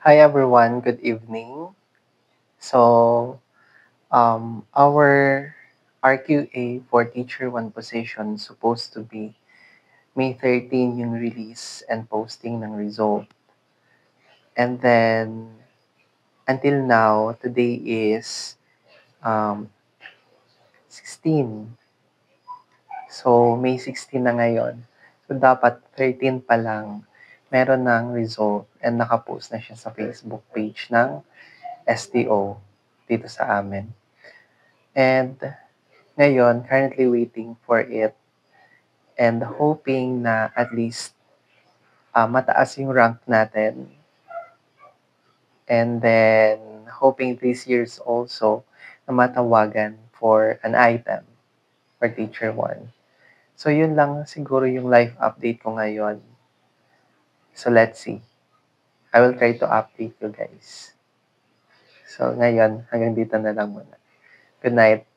Hi everyone, good evening. Our RQA for Teacher 1 position supposed to be May 13 yung release and posting ng result. And then, until now, today is 16. So, May 16 na ngayon. So, dapat 13 pa lang meron ng result and nakapost na siya sa Facebook page ng STO dito sa amin. And ngayon, currently waiting for it and hoping na at least mataas yung rank natin. And then, hoping this year's also na matawagan for an item for Teacher 1. So, yun lang siguro yung life update ko ngayon. So, let's see. I will try to update you guys. So, ngayon, hanggang dito na lang muna. Good night.